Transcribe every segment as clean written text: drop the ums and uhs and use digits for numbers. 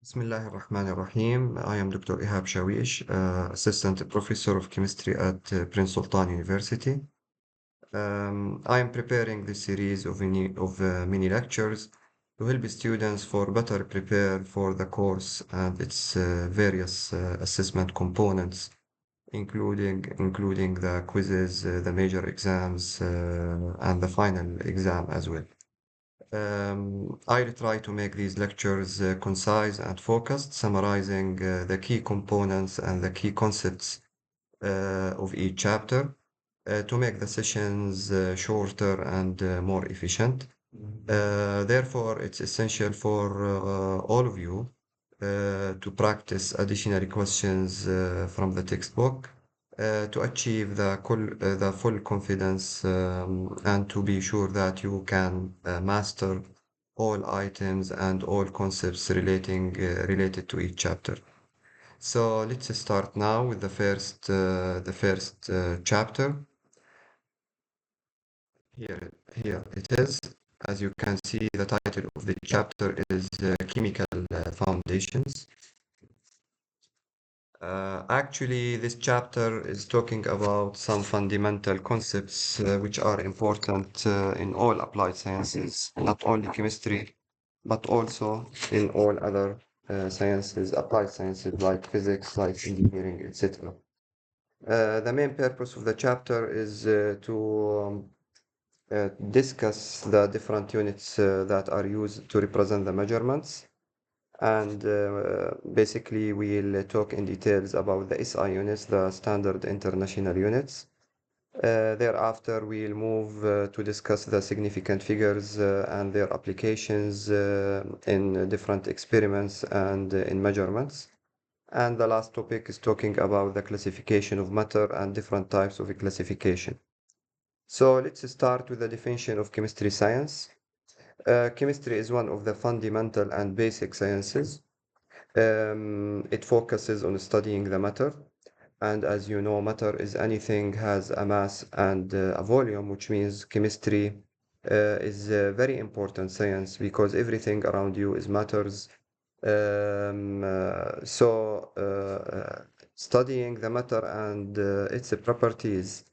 Bismillah ar-Rahman ar-Rahim. I am Dr. Ihab Shawish, Assistant Professor of Chemistry at Prince Sultan University. I am preparing this series of mini lectures to help students for better prepare for the course and its various assessment components, including the quizzes, the major exams, and the final exam as well. I'll try to make these lectures concise and focused, summarizing the key components and the key concepts of each chapter to make the sessions shorter and more efficient. Therefore, it's essential for all of you to practice additional questions from the textbook to achieve the full confidence and to be sure that you can master all items and all concepts related to each chapter. So let's start now with the first chapter. Here it is. As you can see, the title of the chapter is Chemical Foundations. Actually, this chapter is talking about some fundamental concepts which are important in all applied sciences, not only chemistry, but also in all other sciences, applied sciences like physics, like engineering, etc. The main purpose of the chapter is to discuss the different units that are used to represent the measurements. And basically, we'll talk in details about the SI units, the Standard International Units. Thereafter, we'll move to discuss the significant figures and their applications in different experiments and in measurements. And the last topic is talking about the classification of matter and different types of classification. So let's start with the definition of chemistry science. Chemistry is one of the fundamental and basic sciences. It focuses on studying the matter, and as you know, matter is anything has a mass and a volume, which means chemistry is a very important science because everything around you is matters. Studying the matter and its properties,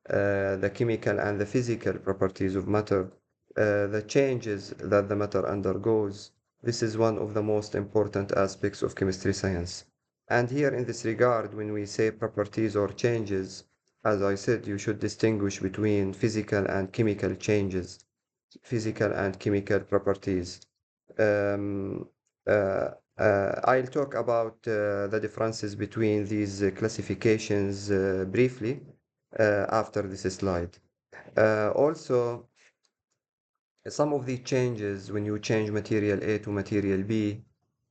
the chemical and the physical properties of matter, the changes that the matter undergoes. This is one of the most important aspects of chemistry science. And here in this regard, when we say properties or changes, as I said, you should distinguish between physical and chemical changes, physical and chemical properties. Um, I'll talk about the differences between these classifications briefly after this slide. Also, some of the changes when you change material A to material B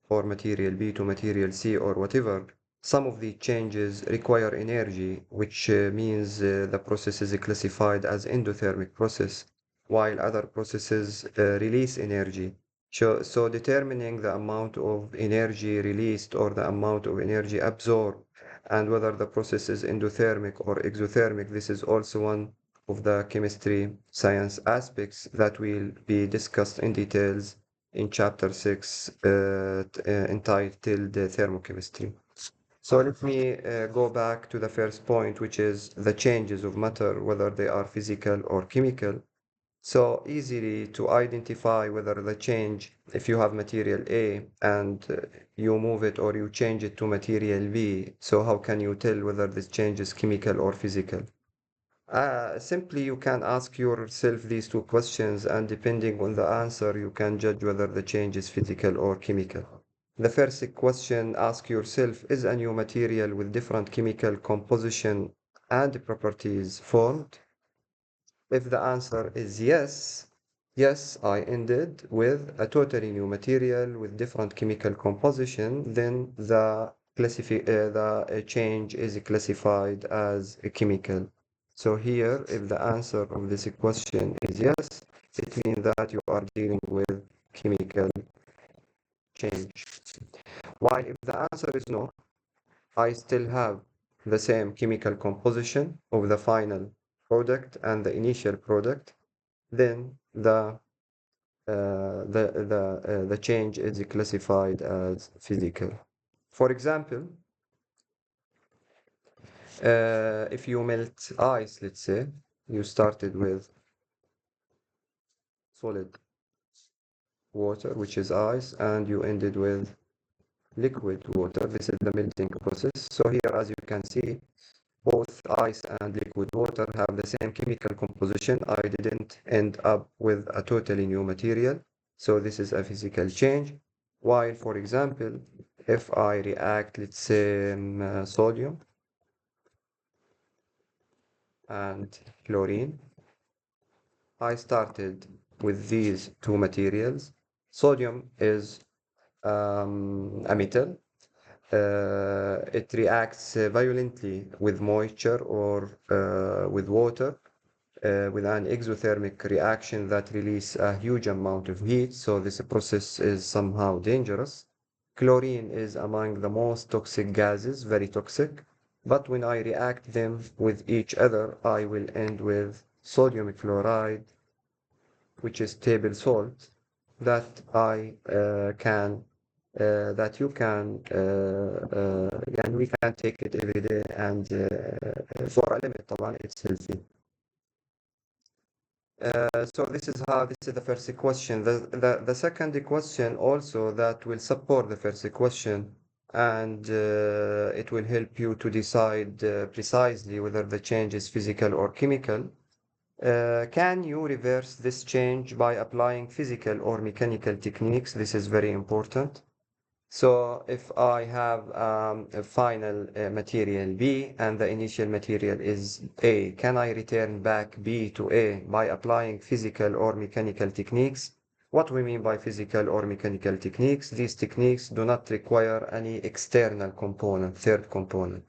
or material B to material C or whatever, some of the changes require energy, which means the process is classified as endothermic process, while other processes release energy. So determining the amount of energy released or the amount of energy absorbed and whether the process is endothermic or exothermic, this is also one of the chemistry science aspects that will be discussed in details in chapter 6 entitled Thermochemistry. So let me go back to the first point, which is the changes of matter, whether they are physical or chemical. So easily to identify whether the change, if you have material A and you move it or you change it to material B, so how can you tell whether this change is chemical or physical? Simply, you can ask yourself these two questions, and depending on the answer, you can judge whether the change is physical or chemical. The first question, ask yourself, is a new material with different chemical composition and properties formed? If the answer is yes, yes, I ended with a totally new material with different chemical composition, then the change is classified as a chemical. So here, if the answer of this question is yes, it means that you are dealing with chemical change. While if the answer is no, I still have the same chemical composition of the final product and the initial product, then the the change is classified as physical. For example, if you melt ice, let's say, you started with solid water, which is ice, and you ended with liquid water. This is the melting process. So here, as you can see, both ice and liquid water have the same chemical composition. I didn't end up with a totally new material. So this is a physical change. While, for example, if I react, let's say, sodium and chlorine, I started with these two materials. Sodium is a metal. It reacts violently with moisture or with water with an exothermic reaction that release a huge amount of heat. So this process is somehow dangerous. Chlorine is among the most toxic gases, very toxic. But when I react them with each other, I will end with sodium chloride, which is table salt, that that you can, and we can take it every day and for a limit, طبعا, it's healthy. So this is the first question. The second question also that will support the first question, and it will help you to decide precisely whether the change is physical or chemical. Can you reverse this change by applying physical or mechanical techniques? This is very important. So if I have a final material B and the initial material is A, can I return back B to A by applying physical or mechanical techniques? What we mean by physical or mechanical techniques, these techniques do not require any external component, third component,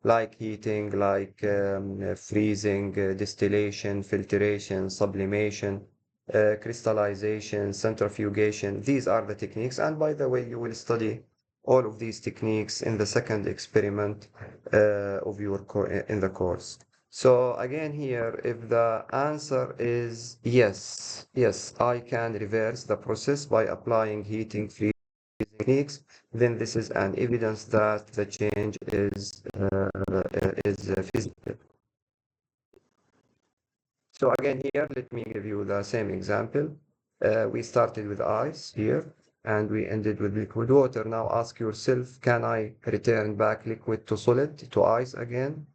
like heating, like freezing, distillation, filtration, sublimation, crystallization, centrifugation. These are the techniques. And by the way, you will study all of these techniques in the second experiment of your in the course. So again here, if the answer is yes, yes, I can reverse the process by applying heating, freezing techniques, then this is an evidence that the change is physical. So again here, let me give you the same example. We started with ice here, and we ended with liquid water. Now ask yourself, can I return back liquid to solid, to ice again?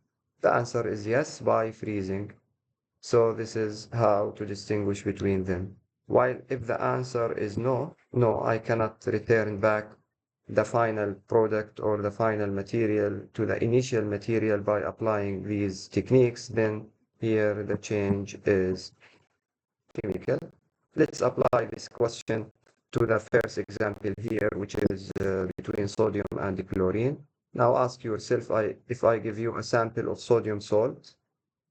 The answer is yes, by freezing. So this is how to distinguish between them. While if the answer is no, no, I cannot return back the final product or the final material to the initial material by applying these techniques, then here the change is chemical. Let's apply this question to the first example here, which is between sodium and chlorine. Now ask yourself, if I give you a sample of sodium salt,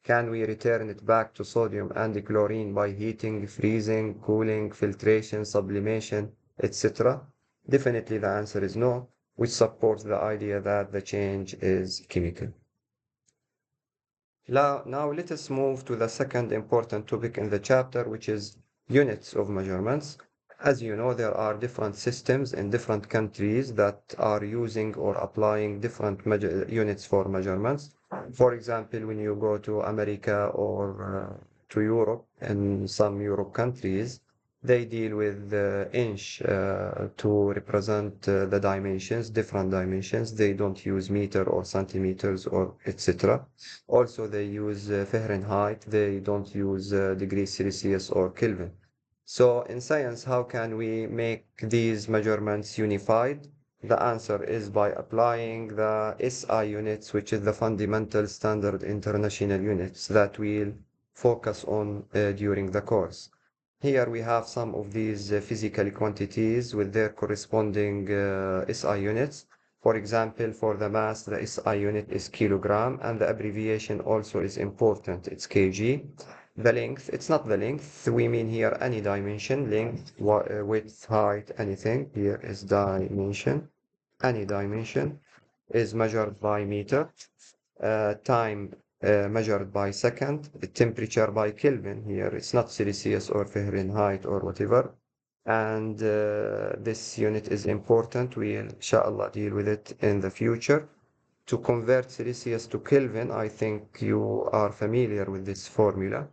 can we return it back to sodium and chlorine by heating, freezing, cooling, filtration, sublimation, etc.? Definitely the answer is no, which supports the idea that the change is chemical. Now let us move to the second important topic in the chapter, which is units of measurements. As you know, there are different systems in different countries that are using or applying different units for measurements. For example, when you go to America or to Europe, in some Europe countries, they deal with the inch to represent the dimensions, different dimensions. They don't use meter or centimeters or etc. Also, they use Fahrenheit. They don't use degrees Celsius or Kelvin. So in science, how can we make these measurements unified? The answer is by applying the SI units, which is the fundamental standard international units that we'll focus on during the course. Here we have some of these physical quantities with their corresponding SI units. For example, for the mass, the SI unit is kilogram, and the abbreviation also is important. It's kg. The length, it's not the length. We mean here any dimension, length, width, height, anything. Here is dimension. Any dimension is measured by meter. Time measured by second, the temperature by Kelvin here. It's not Celsius or Fahrenheit or whatever. And this unit is important. We'll, inshallah, deal with it in the future. To convert Celsius to Kelvin, I think you are familiar with this formula.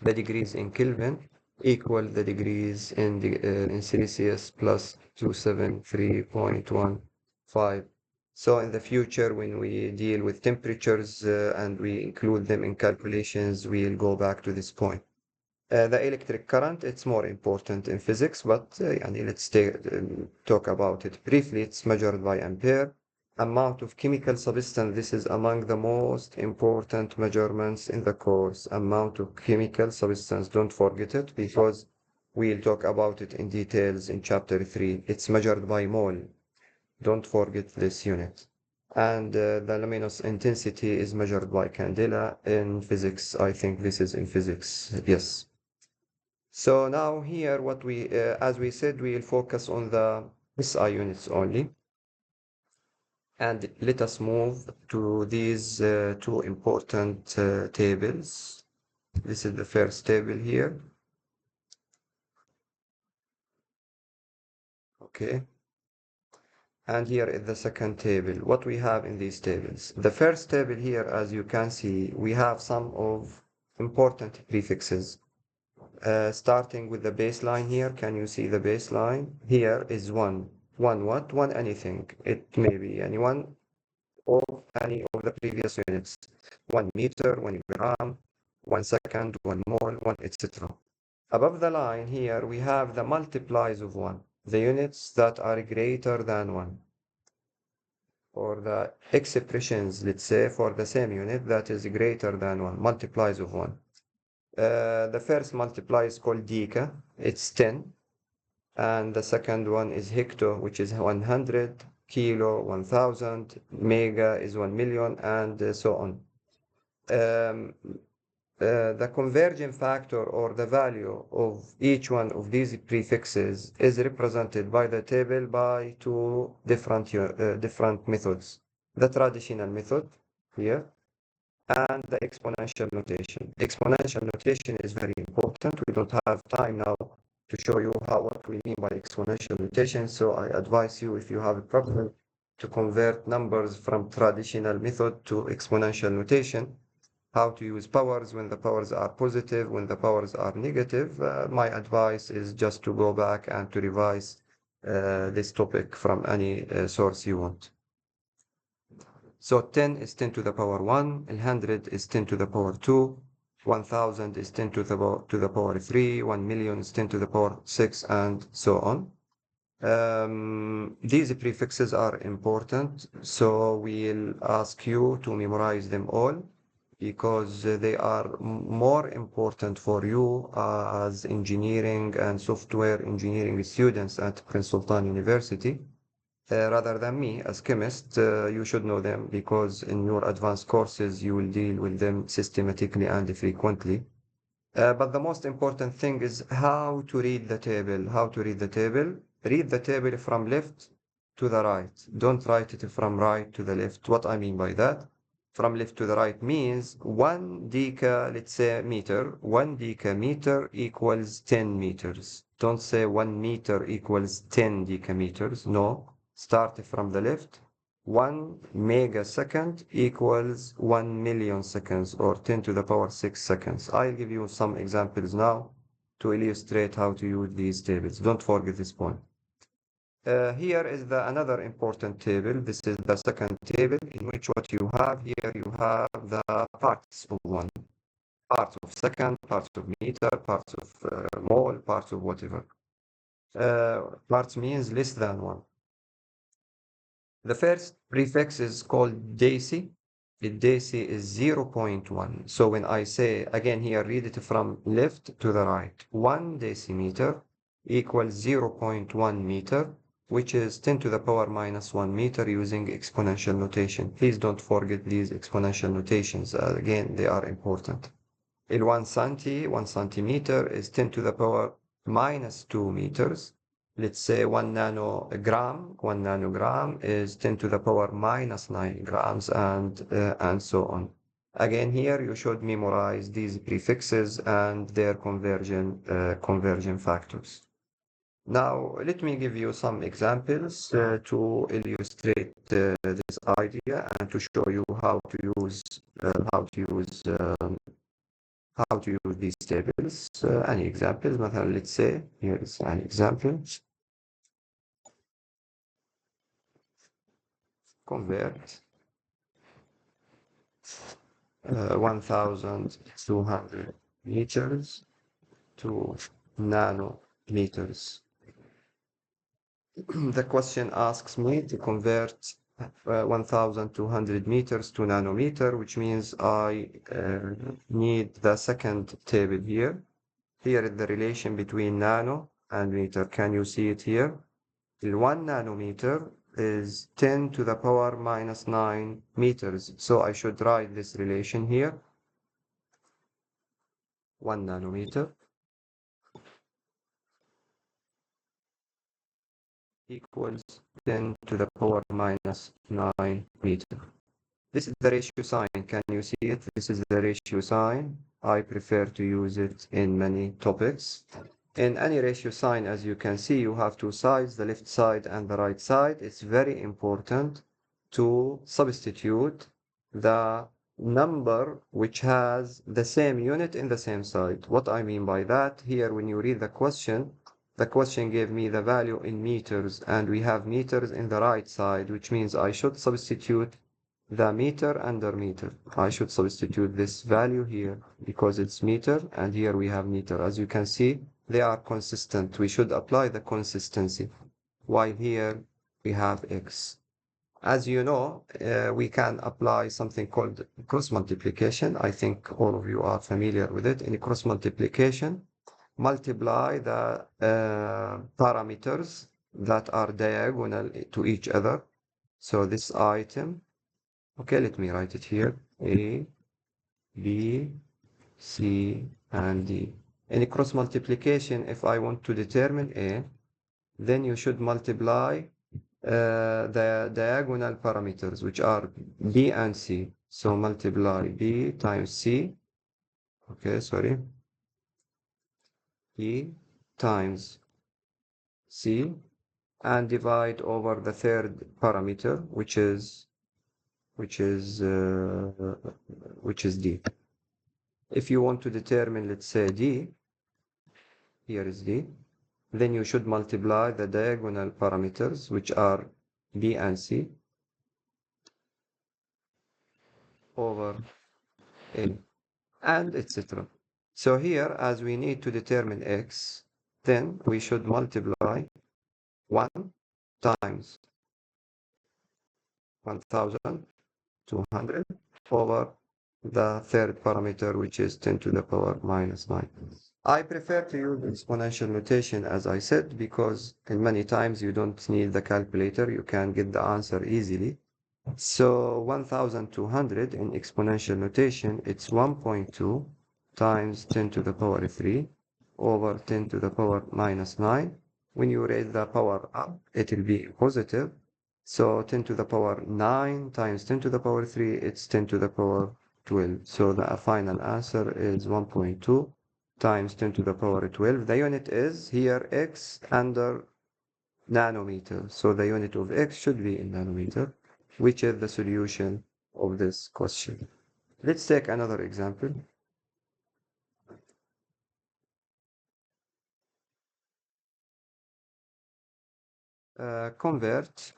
The degrees in Kelvin equal the degrees in Celsius plus 273.15. So in the future, when we deal with temperatures and we include them in calculations, we'll go back to this point. The electric current, it's more important in physics, but يعني let's talk about it briefly. It's measured by ampere. Amount of chemical substance, this is among the most important measurements in the course. Amount of chemical substance, don't forget it, because we'll talk about it in details in chapter 3. It's measured by mole. Don't forget this unit. And the luminous intensity is measured by candela in physics. I think this is in physics, yes. So now here, what we, as we said, we'll focus on the SI units only. And let us move to these two important tables. This is the first table here. Okay. And here is the second table. What we have in these tables. The first table here, as you can see, we have some of important prefixes. Starting with the baseline here, can you see the baseline? Here is one. One what? One anything. It may be anyone of any of the previous units. 1 meter, 1 gram, 1 second, 1 mole, 1, etc. Above the line here, we have the multiplies of 1, the units that are greater than 1, or the expressions, let's say, for the same unit that is greater than 1, multiplies of 1. The first multiply is called deca, it's 10. And the second one is hecto, which is 100, kilo, 1000, mega is 1 million, and so on. The conversion factor or the value of each one of these prefixes is represented by the table by two different methods. The traditional method here, and the exponential notation. The exponential notation is very important. We don't have time now to show you what we mean by exponential notation, so I advise you, if you have a problem, to convert numbers from traditional method to exponential notation. How to use powers when the powers are positive, when the powers are negative. My advice is just to go back and to revise this topic from any source you want. So 10 is 10 to the power 1, 100 is 10 to the power 2, 1000 is 10 to the power 3, 1 million is 10 to the power 6, and so on. These prefixes are important, so we'll ask you to memorize them all, because they are more important for you as engineering and software engineering students at Prince Sultan University. Rather than me as chemist, you should know them, because in your advanced courses you will deal with them systematically and frequently. But the most important thing is how to read the table. How to read the table. Read the table from left to the right. Don't write it from right to the left. What I mean by that, from left to the right means 1 deca, let's say meter, 1 decameter equals 10 meters. Don't say 1 meter equals 10 decameters. No. Start from the left. 1 megasecond equals 1 million seconds, or 10 to the power 6 seconds. I'll give you some examples now to illustrate how to use these tables. Don't forget this point. Here is another important table. This is the second table, in which what you have here, you have the parts of 1. Parts of second, parts of meter, parts of mole, parts of whatever. Parts means less than 1. The first prefix is called deci. The deci is 0.1. So when I say, again here, read it from left to the right. 1 decimeter equals 0.1 meter, which is 10 to the power minus 1 meter using exponential notation. Please don't forget these exponential notations. Again, they are important. In 1 centimeter is 10 to the power minus 2 meters. Let's say 1 nanogram is 10 to the power minus 9 grams, and so on. Again, here you should memorize these prefixes and their conversion factors. Now, let me give you some examples to illustrate this idea and to show you how to use how to use these tables. Any examples? مثلا, let's say here is an example. Convert 1,200 meters to nanometers. The question asks me to convert 1,200 meters to nanometer, which means I need the second table here. Here is the relation between nano and meter. Can you see it here? 1 nanometer is 10 to the power minus 9 meters. So I should write this relation here. 1 nanometer equals 10 to the power minus 9 meter. This is the ratio sign. Can you see it? This is the ratio sign. I prefer to use it in many topics. In any ratio sign, as you can see, you have two sides, the left side and the right side. It's very important to substitute the number which has the same unit in the same side. What I mean by that, here when you read the question gave me the value in meters, and we have meters in the right side, which means I should substitute the meter under meter. I should substitute this value here because it's meter, and here we have meter. As you can see, they are consistent. We should apply the consistency, while here we have x. As you know, we can apply something called cross multiplication. I think all of you are familiar with it. In cross multiplication, multiply the parameters that are diagonal to each other. So this item, okay, let me write it here, A, B, C, and D. In cross multiplication, if I want to determine A, then you should multiply the diagonal parameters, which are B and C. So multiply B times C, okay, sorry, B times C, and divide over the third parameter, which is D. If you want to determine, let's say, D, here is D, then you should multiply the diagonal parameters, which are B and C, over A, and etc. So here, as we need to determine X, then we should multiply 1 times 1,200 over the third parameter, which is 10 to the power minus 9. I prefer to use exponential notation, as I said, because in many times you don't need the calculator. You can get the answer easily. So 1,200 in exponential notation, it's 1.2 times 10 to the power 3 over 10 to the power minus 9. When you raise the power up, it will be positive. So 10 to the power 9 times 10 to the power 3, it's 10 to the power 12. So the final answer is 1.2 times 10 to the power 12. The unit is here x under nanometer. So the unit of x should be in nanometer, which is the solution of this question. Let's take another example. Convert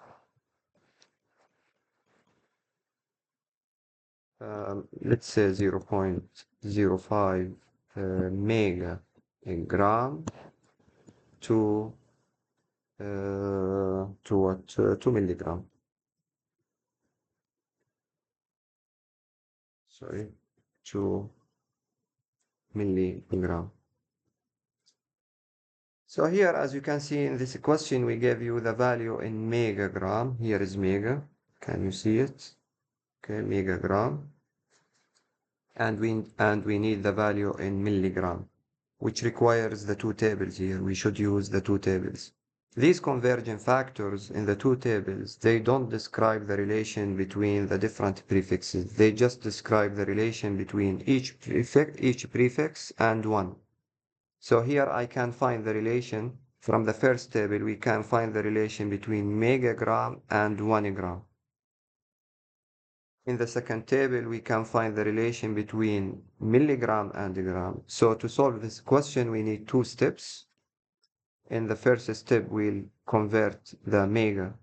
let's say 0.05 mega gram to what? 2 milligram. Sorry, 2 milligram. So here, as you can see in this question, we gave you the value in megagram. Here is mega. Can you see it? Okay, megagram. And we need the value in milligram, which requires the two tables here. We should use the two tables. These convergent factors in the two tables, they don't describe the relation between the different prefixes. They just describe the relation between each prefix and one. So here I can find the relation From the first table, we can find the relation between megagram and 1 gram. In the second table, we can find the relation between milligram and gram. So to solve this question, we need two steps. In the first step, we'll convert the mega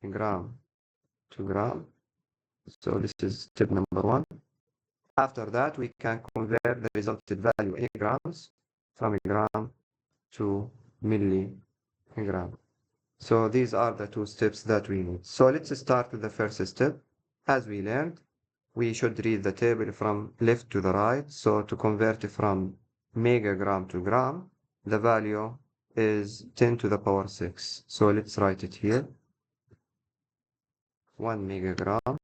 gram to gram. So this is step number 1. After that, we can convert the resulted value in grams from a gram to milligram. So these are the two steps that we need. So let's start with the first step. As we learned, we should read the table from left to the right. So to convert from megagram to gram, the value is 10 to the power 6. So let's write it here. 1 megagram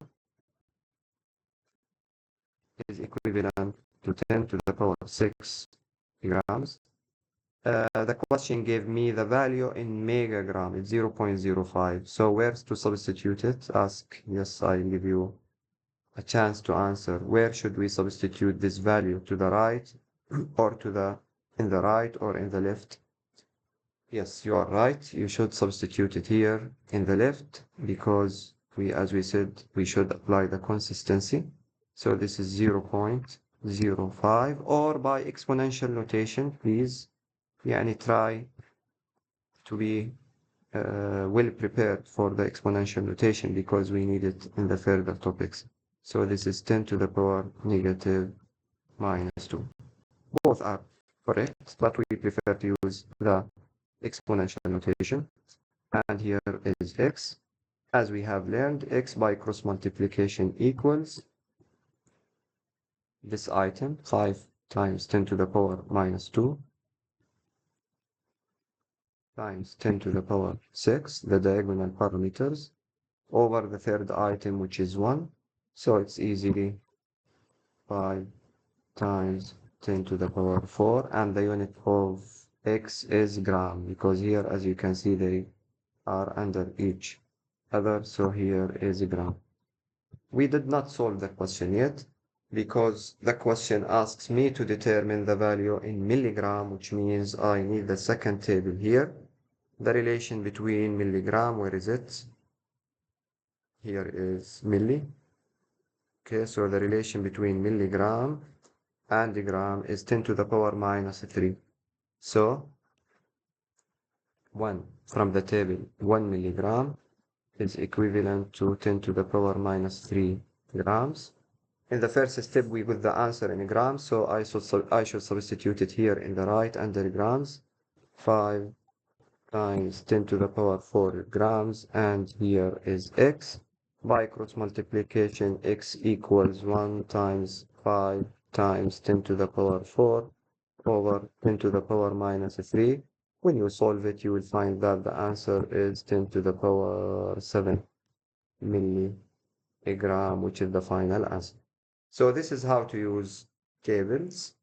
is equivalent to 10 to the power 6 grams. The question gave me the value in megagram, it's 0.05. So where's to substitute it? Ask, yes, I give you a chance to answer. Where should we substitute this value? To the right or in the right or in the left? Yes, you are right. You should substitute it here in the left because as we said, we should apply the consistency. So this is 0.05 or by exponential notation, please. Try to be well prepared for the exponential notation because we need it in the further topics. So this is 10 to the power negative minus 2. Both are correct, but we prefer to use the exponential notation. And here is x. As we have learned, x by cross multiplication equals this item, 5 times 10 to the power minus 2 times 10 to the power 6, the diagonal parameters, over the third item, which is 1. So it's easily 5 times 10 to the power 4, and the unit of x is gram, because here, as you can see, they are under each other, so here is a gram. We did not solve the question yet, because the question asks me to determine the value in milligram, which means I need the second table here. The relation between milligram, where is it? Here is milli. Okay, so the relation between milligram and gram is 10 to the power minus 3. So 1 from the table, 1 milligram is equivalent to 10 to the power minus 3 grams. In the first step, we got the answer in grams, so I should substitute it here in the right under grams. 5 times 10 to the power 4 grams, and here is x. By cross multiplication, x equals 1 times 5 times 10 to the power 4 over 10 to the power minus 3. When you solve it, you will find that the answer is 10 to the power 7 milligram, which is the final answer. So this is how to use tables.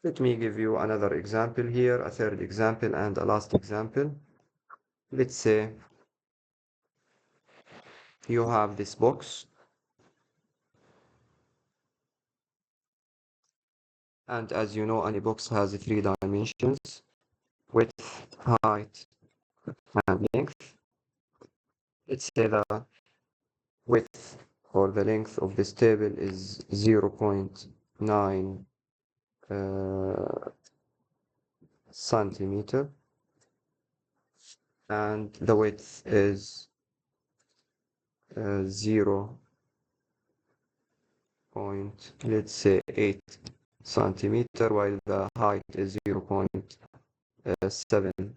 Let me give you another example here, a third example and a last example. Let's say you have this box, and as you know, any box has 3 dimensions: width, height, and length. Let's say the width or the length of this table is 0.9 centimeter, and the width is 0. Let's say 8 centimeter, while the height is 0.7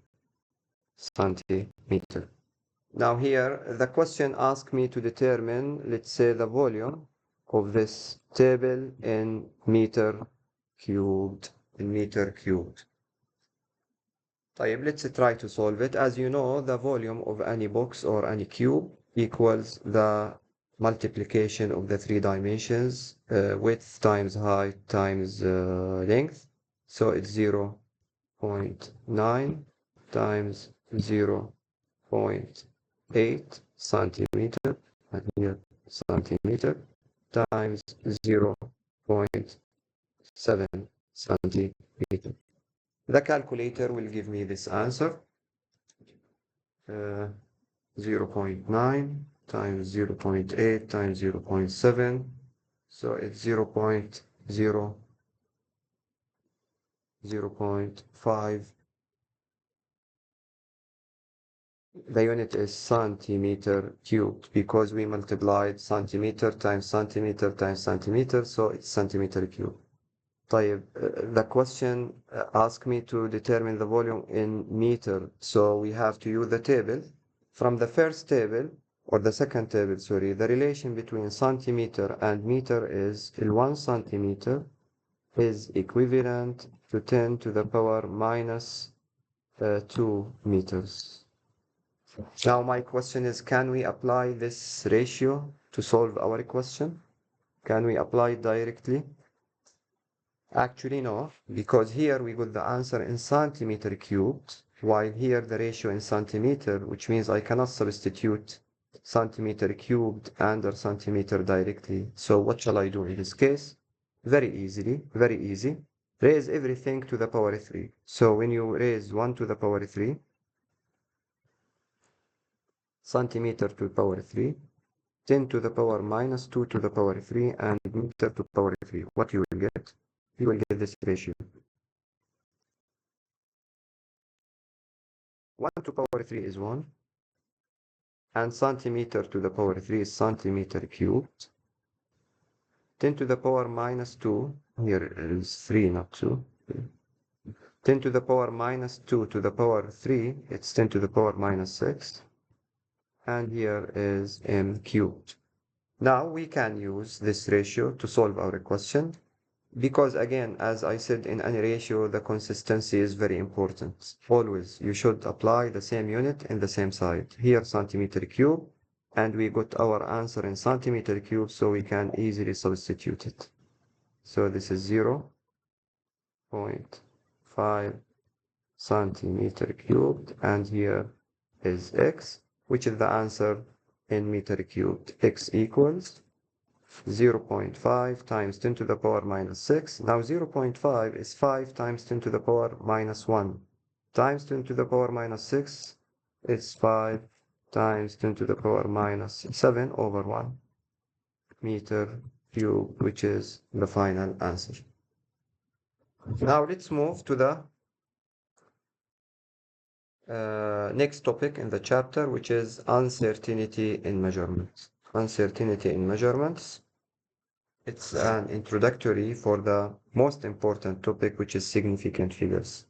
centimeter. Now here, the question asks me to determine, let's say, the volume of this table in meter cubed. Let's try to solve it. As you know, the volume of any box or any cube equals the multiplication of the 3 dimensions, width times height times length. So it's 0.9 times 0.8 centimeter, and here centimeter, times 0.7 centimeter. The calculator will give me this answer. 0.9 times 0.8 times 0.7. So it's 0.5. The unit is centimeter cubed because we multiplied centimeter times centimeter times centimeter, so it's centimeter cubed. طيب, the question asked me to determine the volume in meter, so we have to use the table. From the first table, or the second table, sorry, the relation between centimeter and meter is 1 centimeter is equivalent to 10 to the power minus 2 meters. Now my question is, can we apply this ratio to solve our question? Can we apply it directly? Actually, no, because here we got the answer in centimeter cubed, while here the ratio in centimeter, which means I cannot substitute centimeter cubed under centimeter directly. So what shall I do in this case? Very easy. Raise everything to the power 3. So when you raise 1 to the power 3, centimeter to the power 3, 10 to the power minus 2 to the power 3, and meter to the power 3. What you will get? You will get this ratio. 1 to the power 3 is 1, and centimeter to the power 3 is centimeter cubed. 10 to the power minus 2, here is 3, not 2. 10 to the power minus 2 to the power 3, it's 10 to the power minus 6. And here is m cubed. Now we can use this ratio to solve our question, because again, as I said, in any ratio, the consistency is very important. Always, you should apply the same unit in the same side. Here, centimeter cube, and we got our answer in centimeter cube, so we can easily substitute it. So this is 0.5 centimeter cubed, and here is x, which is the answer in meter cubed. X equals 0.5 times 10 to the power minus 6. Now 0.5 is 5 times 10 to the power minus 1 times 10 to the power minus 6 is 5 times 10 to the power minus 7 over 1 meter cubed, which is the final answer. Now let's move to the next topic in the chapter, which is uncertainty in measurements. Uncertainty in measurements. It's an introductory for the most important topic, which is significant figures.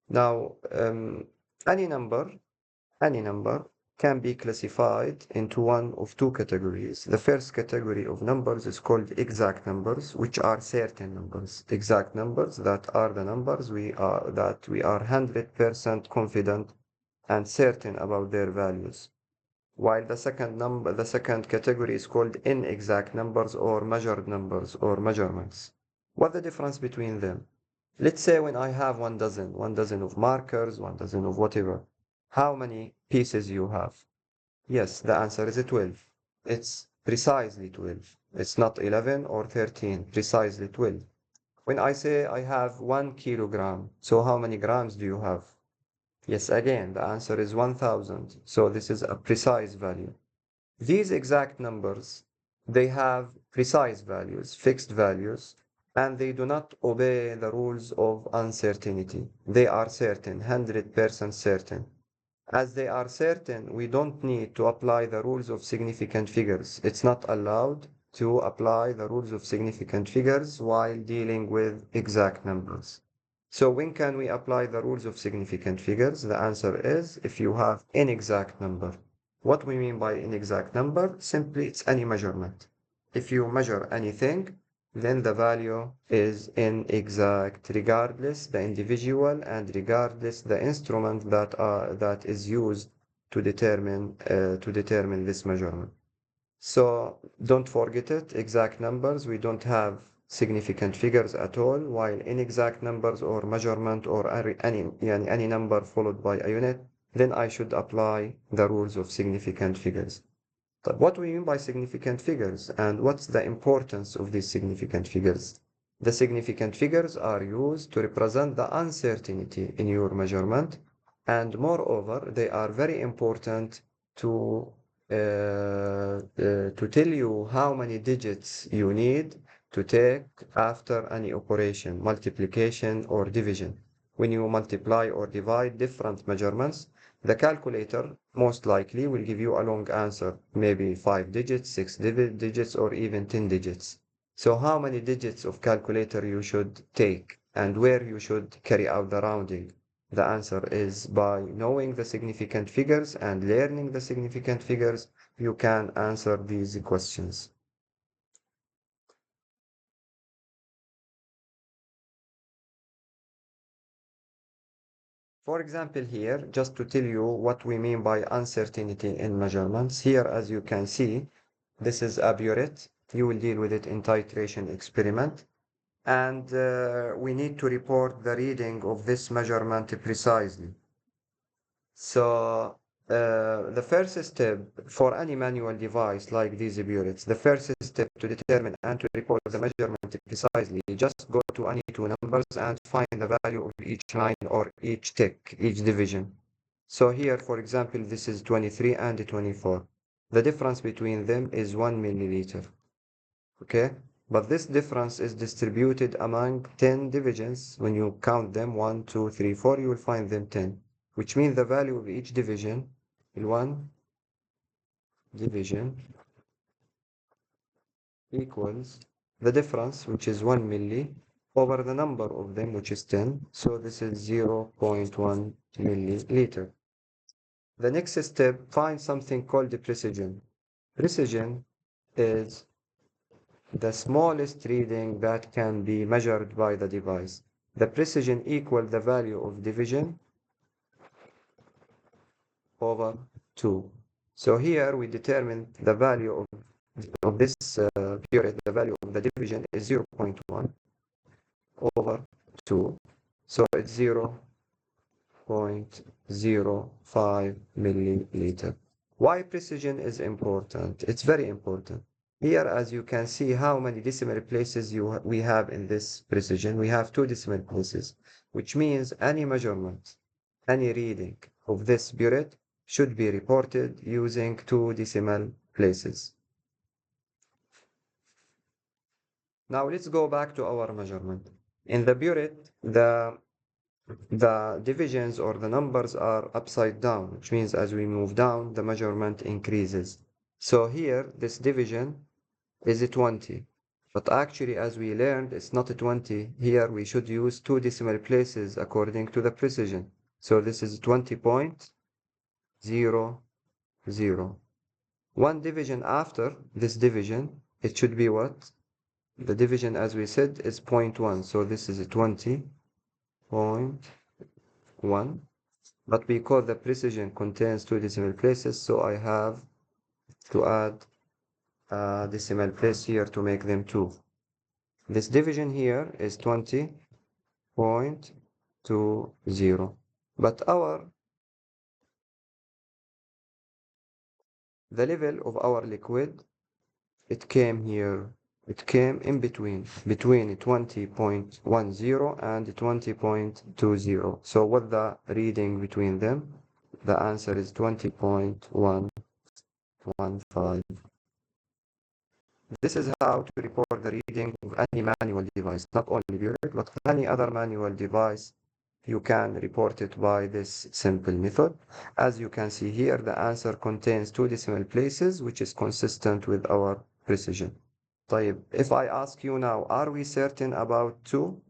Now, any number can be classified into one of two categories. The first category of numbers is called exact numbers, which are certain numbers. Exact numbers, that are the numbers that we are 100% confident and certain about their values. While the second category is called inexact numbers or measured numbers or measurements. What's the difference between them? Let's say when I have 1 dozen of markers, 1 dozen of whatever. How many pieces you have? Yes, the answer is 12. It's precisely 12. It's not 11 or 13, precisely 12. When I say I have 1 kilogram, so how many grams do you have? Yes, again, the answer is 1000. So this is a precise value. These exact numbers, they have precise values, fixed values, and they do not obey the rules of uncertainty. They are certain, 100% certain. As they are certain, we don't need to apply the rules of significant figures. It's not allowed to apply the rules of significant figures while dealing with exact numbers. So when can we apply the rules of significant figures? The answer is if you have inexact number. What we mean by inexact number? Simply, it's any measurement. If you measure anything, then the value is inexact, regardless the individual and regardless the instrument that is used to determine this measurement. So don't forget it, exact numbers, we don't have significant figures at all, while inexact numbers or measurement or any number followed by a unit, then I should apply the rules of significant figures. But what do we mean by significant figures, and what's the importance of these significant figures? The significant figures are used to represent the uncertainty in your measurement, and moreover, they are very important to to tell you how many digits you need to take after any operation, multiplication or division. When you multiply or divide different measurements, the calculator most likely will give you a long answer, maybe 5 digits, 6 digits, or even 10 digits. So how many digits of calculator you should take and where you should carry out the rounding? The answer is by knowing the significant figures and learning the significant figures, you can answer these questions. For example here, just to tell you what we mean by uncertainty in measurements, here as you can see, this is a burette. You will deal with it in titration experiment. And we need to report the reading of this measurement precisely. So the first step for any manual device like these burettes, the first step to determine and to report the measurement precisely, just go to any two numbers and find the value of each line or each tick, each division. So here, for example, this is 23 and 24. The difference between them is 1 milliliter. Okay? But this difference is distributed among 10 divisions. When you count them, 1, 2, 3, 4, you will find them 10, which means the value of each division, in one division, equals the difference, which is 1 milli, over the number of them, which is 10. So this is 0.1 milliliter. The next step, find something called the precision. Precision is the smallest reading that can be measured by the device. The precision equals the value of division over 2. So here we determine the value of this period, the value of the division is 0.1 over 2. So it's 0.05 milliliter. Why precision is important? It's very important. Here, as you can see, how many decimal places we have in this precision. We have 2 decimal places, which means any measurement, any reading of this burette should be reported using 2 decimal places. Now let's go back to our measurement. In the burette, the divisions or the numbers are upside down, which means as we move down, the measurement increases. So here, this division is 20. But actually, as we learned, it's not 20. Here, we should use 2 decimal places according to the precision. So this is 20.00. One division after this division, it should be what? The division, as we said, is 0.1. So this is 20.1. But because the precision contains 2 decimal places, so I have to add a decimal place here to make them 2. This division here is 20.20. But the level of our liquid, it came here. It came in between 20.10 and 20.20. So what the reading between them? The answer is 20.115. This is how to report the reading of any manual device, not only burette, but any other manual device. You can report it by this simple method. As you can see here, the answer contains 2 decimal places, which is consistent with our precision. طيب, if I ask you now, are we certain about 2?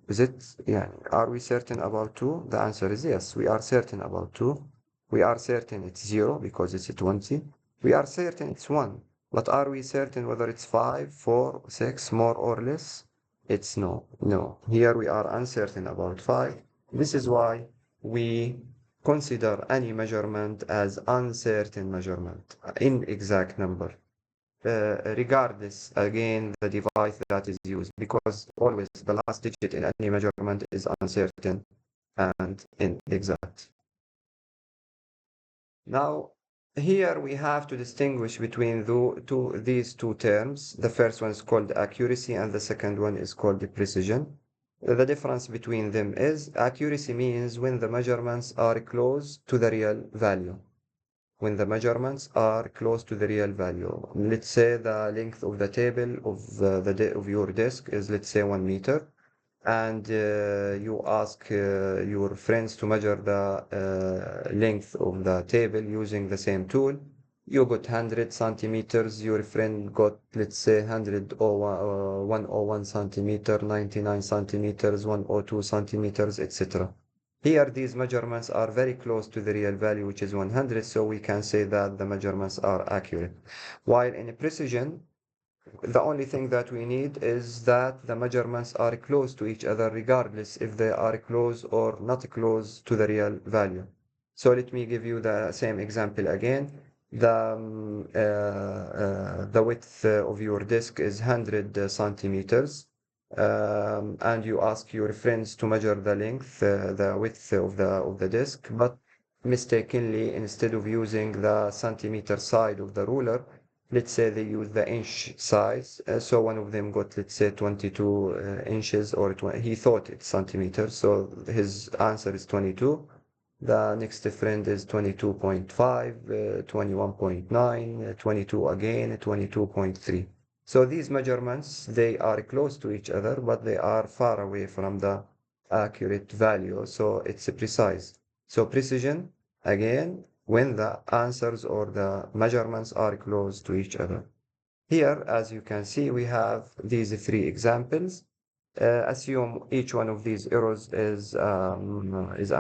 Are we certain about 2? The answer is yes, we are certain about 2. We are certain it's 0 because it's 20. We are certain it's 1. But are we certain whether it's 5, 4, 6, more or less? It's no. Here we are uncertain about 5. This is why we consider any measurement as uncertain measurement, inexact number, regardless, again, the device that is used, because always the last digit in any measurement is uncertain and inexact. Now, Here we have to distinguish between these two terms. The first one is called accuracy and the second one is called precision. The difference between them is accuracy means when the measurements are close to the real value. When the measurements are close to the real value. Let's say the length of the table of your desk is, let's say, 1 meter, and you ask your friends to measure the length of the table using the same tool. You got 100 centimeters, your friend got, let's say, 101 centimeter, 99 centimeters, 102 centimeters, etc. Here, these measurements are very close to the real value, which is 100, so we can say that the measurements are accurate. While in precision, the only thing that we need is that the measurements are close to each other, regardless if they are close or not close to the real value. So let me give you the same example again. The width of your disk is 100 centimeters, and you ask your friends to measure the length, the width of the disk, but mistakenly, instead of using the centimeter side of the ruler, let's say they use the inch size. So one of them got, let's say, 22 inches, or he thought it's centimeters, so his answer is 22. The next friend is 22.5, 21.9, 22 again, 22.3. So these measurements, they are close to each other, but they are far away from the accurate value, so it's precise. So precision, again, when the answers or the measurements are close to each other. Here, as you can see, we have these three examples. Assume each one of these arrows is a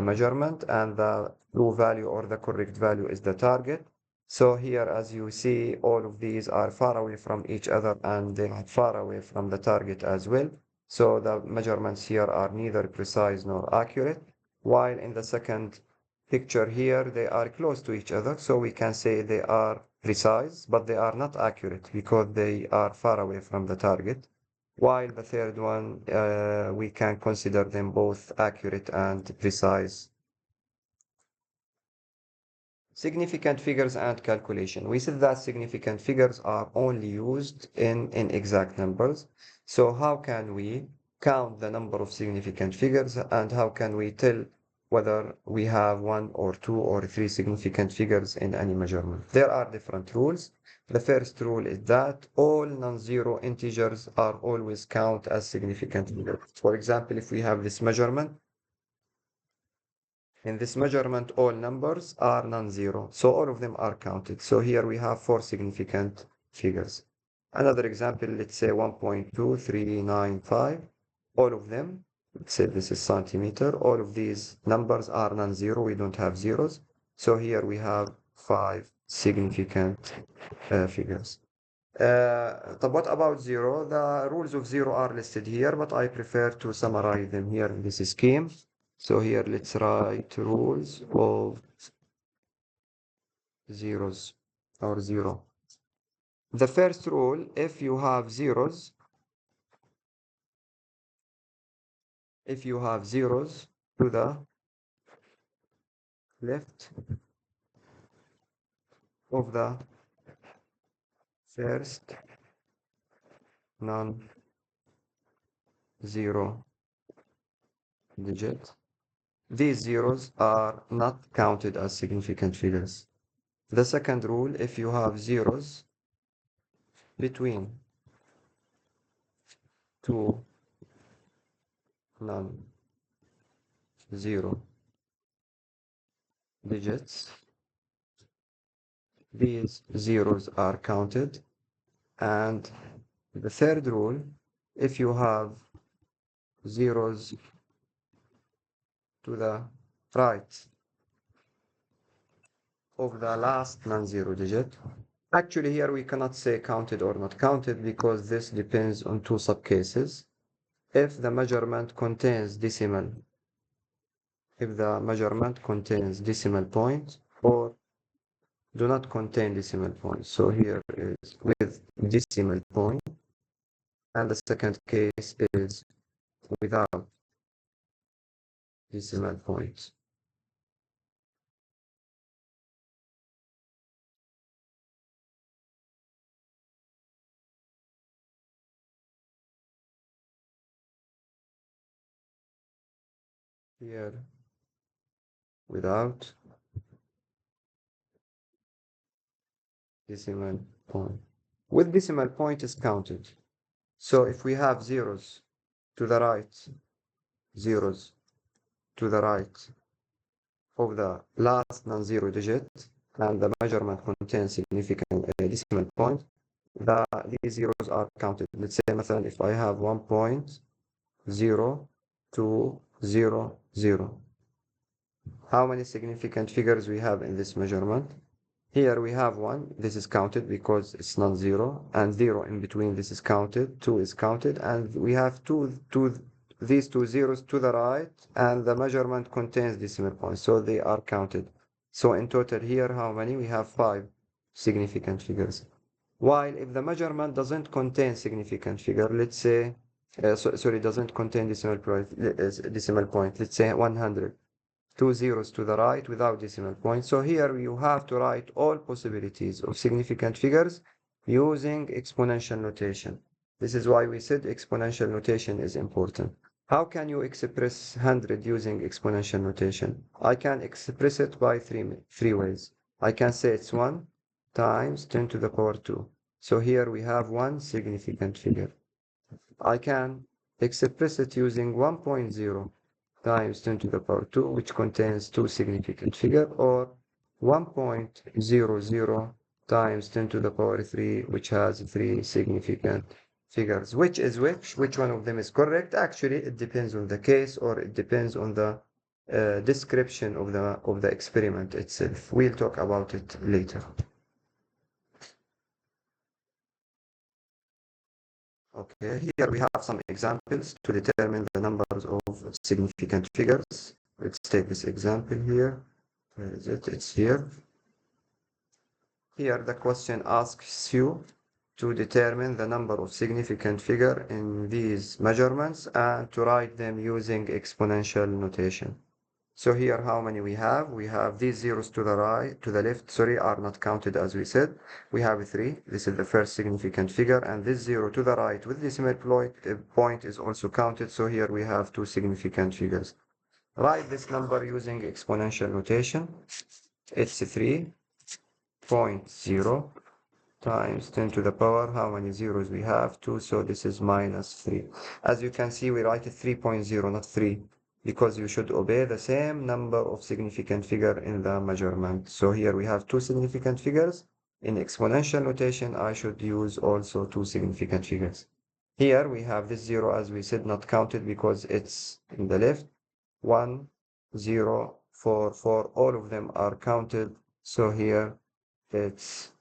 measurement, and the true value or the correct value is the target. So here, as you see, all of these are far away from each other, and they are far away from the target as well. So the measurements here are neither precise nor accurate, while in the second picture here, they are close to each other. So we can say they are precise, but they are not accurate because they are far away from the target. While the third one, we can consider them both accurate and precise. Significant figures and calculation. We said that significant figures are only used in exact numbers. So how can we count the number of significant figures, and how can we tell whether we have one or two or three significant figures in any measurement? There are different rules. The first rule is that all non-zero integers are always counted as significant figures. For example, if we have this measurement, in this measurement, all numbers are non-zero, so all of them are counted. So here we have four significant figures. Another example, let's say 1.2395. All of them, let's say this is centimeter, all of these numbers are non-zero, we don't have zeros. So here we have five significant figures. But what about zero? The rules of zero are listed here, but I prefer to summarize them here in this scheme. So here let's write rules of zeros or zero. The first rule, if you have zeros to the left of the first non-zero digit, these zeros are not counted as significant figures. The second rule, if you have zeros between two non-zero digits, these zeros are counted. And the third rule, if you have zeros to the right of the last non-zero digit, actually here we cannot say counted or not counted because this depends on two subcases. If the measurement contains decimal point, or do not contain decimal points. So here is with decimal point, and the second case is without decimal points. here without decimal point. With decimal point is counted. So if we have zeros to the right, zeros to the right of the last non-zero digit, and the measurement contains significant decimal point, these zeros are counted. Let's say, مثلا, if I have 1.0200, how many significant figures we have in this measurement? Here we have 1, this is counted because it's non-zero, and 0 in between, this is counted, 2 is counted, and we have these two zeros to the right, and the measurement contains decimal points, so they are counted. So in total here, how many? We have 5 significant figures. While if the measurement doesn't contain significant figure, let's say, sorry, doesn't contain decimal point, let's say 100. 2 zeros to the right without decimal point. So here you have to write all possibilities of significant figures using exponential notation. This is why we said exponential notation is important. How can you express 100 using exponential notation? I can express it by three ways. I can say it's 1 times 10 to the power 2. So here we have one significant figure. I can express it using 1.0 times 10 to the power 2, which contains two significant figures, or 1.00 times 10 to the power 3, which has three significant figures. Which is which? Which one of them is correct? Actually, it depends on the case, or it depends on the description of the experiment itself. We'll talk about it later. Okay, here we have some examples to determine the numbers of significant figures. Let's take this example here. Where is it? It's here. Here the question asks you to determine the number of significant figure in these measurements and to write them using exponential notation. So here how many we have? We have these zeros to the right, to the left, sorry, are not counted as we said. We have 3. This is the first significant figure, and this 0 to the right with decimal point is also counted. So here we have 2 significant figures. Write this number using exponential notation. It's 3.0 times 10 to the power, how many zeros we have? 2, so this is minus 3. As you can see, we write it 3.0, not 3, because you should obey the same number of significant figure in the measurement. So here we have 2 significant figures. In exponential notation, I should use also 2 significant figures. Here we have this 0, as we said, not counted because it's in the left. 1, 0, 4, 4, all of them are counted. So here it's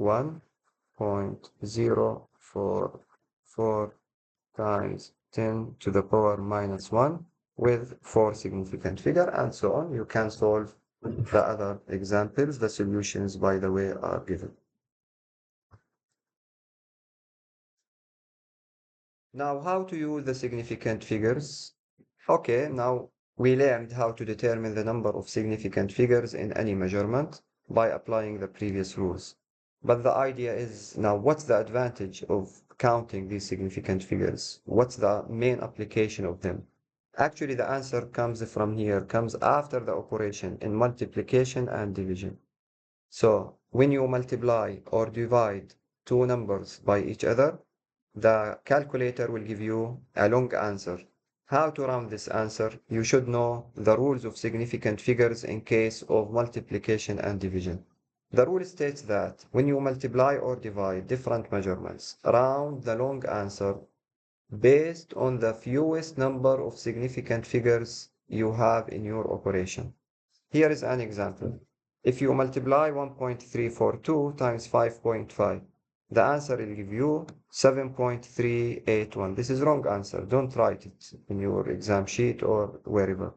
1.044 times 10 to the power minus 1 with 4 significant figure, and so on. You can solve the other examples. The solutions, by the way, are given. Now, how to use the significant figures? Okay, now we learned how to determine the number of significant figures in any measurement by applying the previous rules. But the idea is now, what's the advantage of counting these significant figures? What's the main application of them? Actually, the answer comes from here, comes after the operation in multiplication and division. So when you multiply or divide two numbers by each other, the calculator will give you a long answer. How to round this answer? You should know the rules of significant figures in case of multiplication and division. The rule states that when you multiply or divide different measurements, round the long answer based on the fewest number of significant figures you have in your operation. Here is an example. If you multiply 1.342 times 5.5, the answer will give you 7.381. This is wrong answer. Don't write it in your exam sheet or wherever.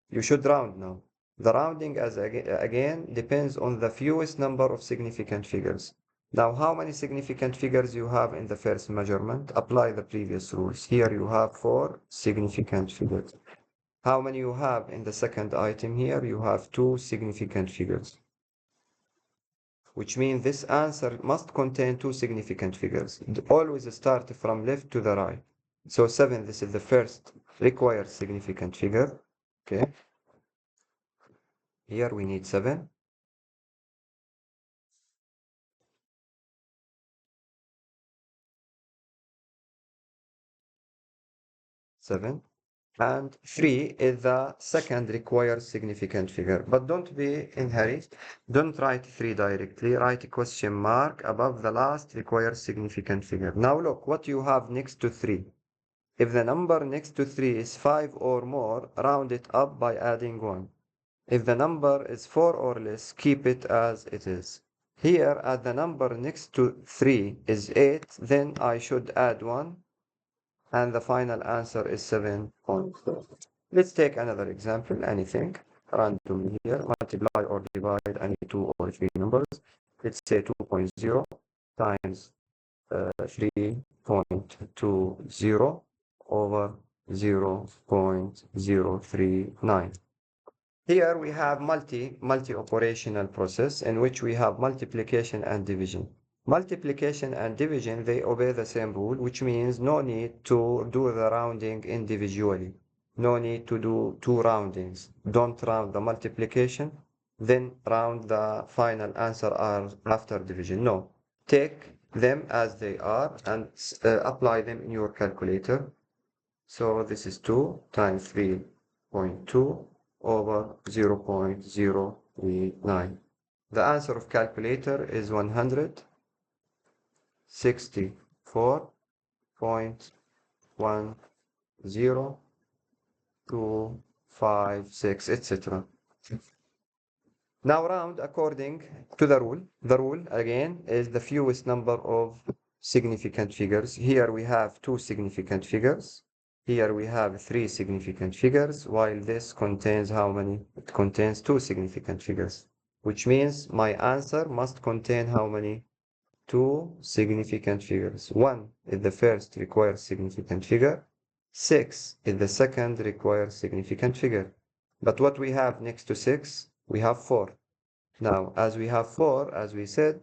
You should round now. The rounding, as again, depends on the fewest number of significant figures. Now, how many significant figures you have in the first measurement? Apply the previous rules. Here you have 4 significant figures. How many you have in the second item here? You have 2 significant figures, which means this answer must contain 2 significant figures. Always start from left to the right. So 7, this is the first required significant figure. Okay, here we need 7. 7. And 3 is the second required significant figure. But don't be in hurry. Don't write 3 directly. Write a question mark above the last required significant figure. Now look what you have next to 3. If the number next to 3 is 5 or more, round it up by adding 1. If the number is 4 or less, keep it as it is. Here, as the number next to 3 is 8, then I should add 1, and the final answer is 7.4. Let's take another example, anything, randomly here, multiply or divide any 2 or 3 numbers. Let's say 2.0 times 3.20 over 0.039. Here we have multi-operational process in which we have multiplication and division. Multiplication and division, they obey the same rule, which means no need to do the rounding individually. No need to do 2 roundings. Don't round the multiplication, then round the final answer after division. No, take them as they are and apply them in your calculator. So this is 2 times 3.2 over 0.039. The answer of calculator is 164.10.256, etc. Now round according to the rule. The rule, again, is the fewest number of significant figures. Here we have 2 significant figures. Here we have 3 significant figures, while this contains how many? It contains 2 significant figures, which means my answer must contain how many? 2 significant figures. 1 is the first required significant figure. 6 is the second required significant figure. But what we have next to 6? We have 4. Now, as we have 4, as we said,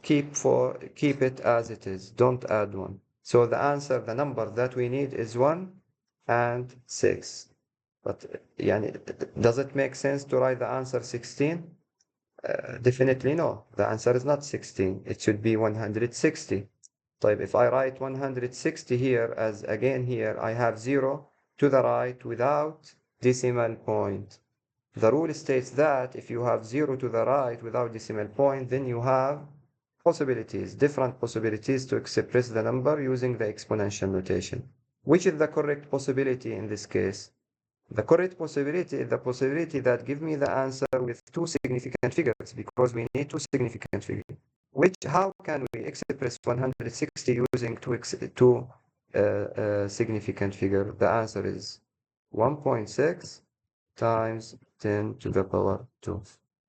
keep it as it is. Don't add 1. So the answer, the number that we need is 1 and 6. But does it make sense to write the answer 16? Definitely no. The answer is not 16. It should be 160. So if I write 160 here, as again here, I have 0 to the right without decimal point. The rule states that if you have 0 to the right without decimal point, then you have possibilities, different possibilities to express the number using the exponential notation. Which is the correct possibility in this case? The correct possibility is the possibility that give me the answer with 2 significant figures, because we need 2 significant figures. How can we express 160 using 2 significant figure? The answer is 1.6 times 10 to the power 2.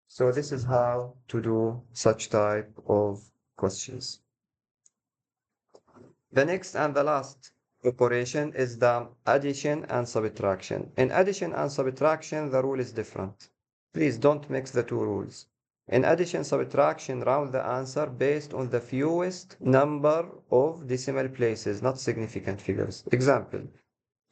So this is how to do such type of questions. The next and the last operation is the addition and subtraction. In addition and subtraction, the rule is different. Please don't mix the 2 rules. In addition subtraction, round the answer based on the fewest number of decimal places, not significant figures. Example,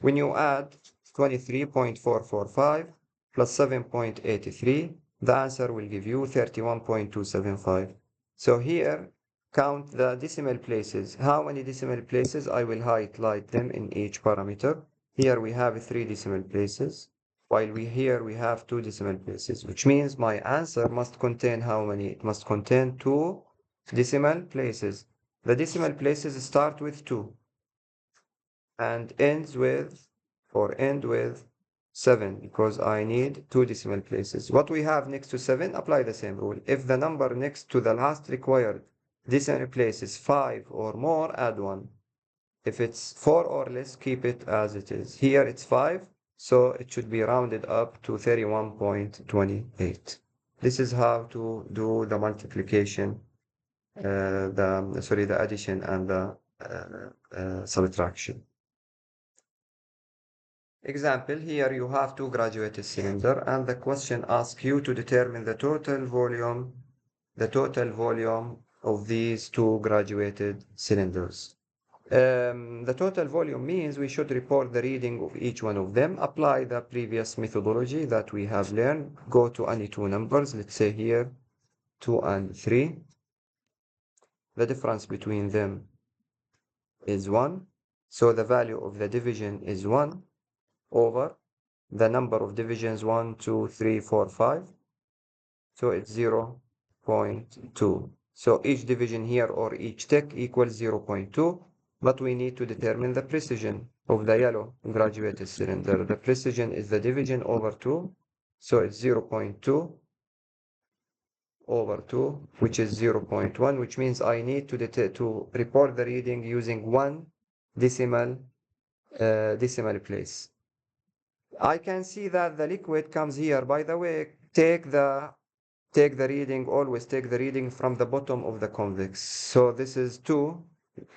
when you add 23.445 plus 7.83, the answer will give you 31.275. So here, count the decimal places. How many decimal places? I will highlight them in each parameter. Here we have 3 decimal places, while here we have 2 decimal places, which means my answer must contain how many? It must contain 2 decimal places. The decimal places start with 2 and end with 7, because I need 2 decimal places. What we have next to 7, apply the same rule. If the number next to the last required decimal place is 5 or more, add 1. If it's 4 or less, keep it as it is. Here it's 5, so it should be rounded up to 31.28. This is how to do the multiplication, the addition and the subtraction. Example, here you have 2 graduated cylinder and the question asks you to determine the total volume of these 2 graduated cylinders. The total volume means we should report the reading of each one of them, apply the previous methodology that we have learned, go to any two numbers, let's say here 2 and 3. The difference between them is 1. So the value of the division is 1 over the number of divisions 1, 2, 3, 4, 5. So it's 0.2. So each division here or each tick equals 0.2. But we need to determine the precision of the yellow graduated cylinder. The precision is the division over 2. So it's 0.2 over 2, which is 0.1, which means I need to report the reading using one decimal place. I can see that the liquid comes here. By the way, take the reading, always take the reading from the bottom of the convex. So this is 2.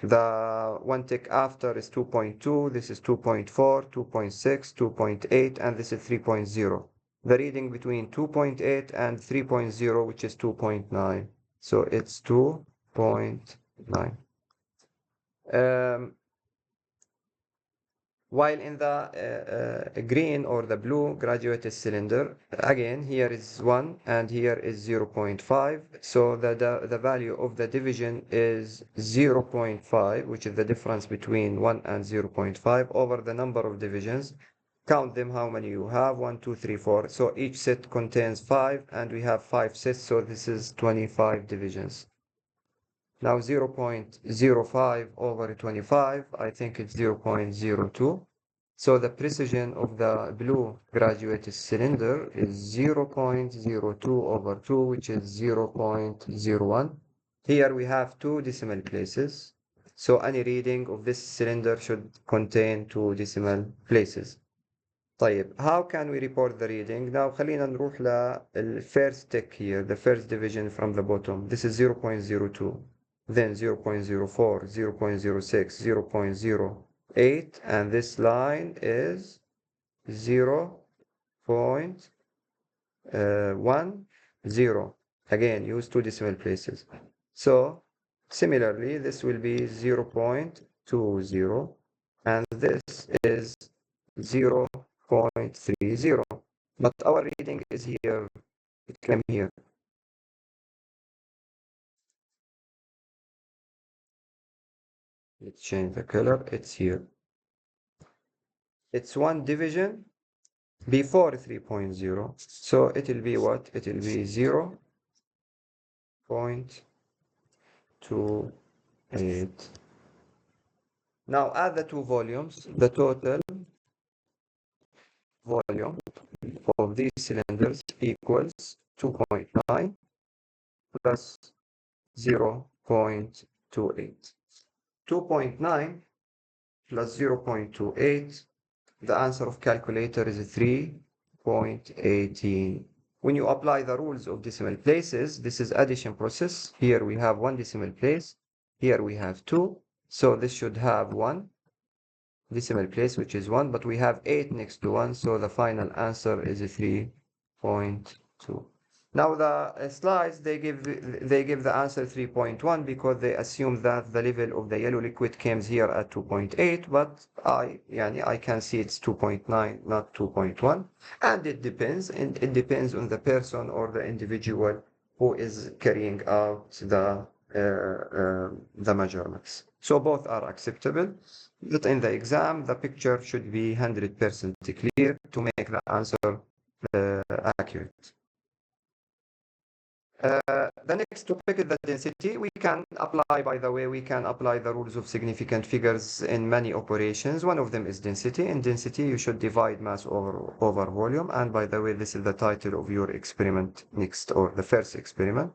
The one tick after is 2.2. This is 2.4, 2.6, 2.8, and this is 3.0. The reading between 2.8 and 3.0, which is 2.9. So it's 2.9. While in the green or the blue graduated cylinder, again, here is 1 and here is 0.5. So the value of the division is 0.5, which is the difference between 1 and 0.5 over the number of divisions. Count them, how many you have, 1, 2, 3, 4. So each set contains 5 and we have 5 sets, so this is 25 divisions. Now 0.05 over 25, I think it's 0.02. So the precision of the blue graduated cylinder is 0.02 over 2, which is 0.01. Here we have two decimal places. So any reading of this cylinder should contain two decimal places. طيب, how can we report the reading? Now خلينا نروح first tick here, the first division from the bottom. This is 0.02. Then 0.04, 0.06, 0.08, and this line is 0.10. Again, use two decimal places. So similarly, this will be 0.20, and this is 0.30. But our reading is here, it came here. Let's change the color, it's here. It's one division before 3.0. So it will be what? It will be 0.28. Now add the two volumes. The total volume of these cylinders equals 2.9 plus 0.28. 2.9 plus 0.28, the answer of calculator is 3.18. When you apply the rules of decimal places, this is addition process. Here we have one decimal place. Here we have two. So this should have one decimal place, which is 1, but we have 8 next to 1, so the final answer is 3.2. Now the slides, they give the answer 3.1 because they assume that the level of the yellow liquid comes here at 2.8, but I can see it's 2.9, not 2.1, and it depends on the person or the individual who is carrying out the measurements. So both are acceptable. But in the exam, the picture should be 100% clear to make the answer accurate. The next topic is the density. We can apply, by the way, we can apply the rules of significant figures in many operations. One of them is density. In density, you should divide mass over volume. And by the way, this is the title of your experiment next, or the first experiment.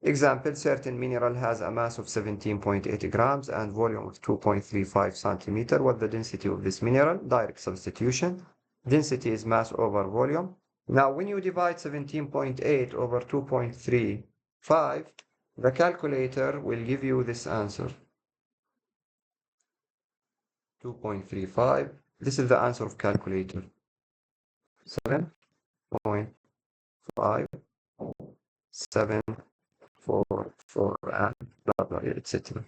Example, certain mineral has a mass of 17.8 grams and volume of 2.35 centimeter. What's the density of this mineral? Direct substitution. Density is mass over volume. Now, when you divide 17.8 over 2.35, the calculator will give you this answer. 2.35. This is the answer of calculator. 7.5, 7, 4, and blah, blah, etc.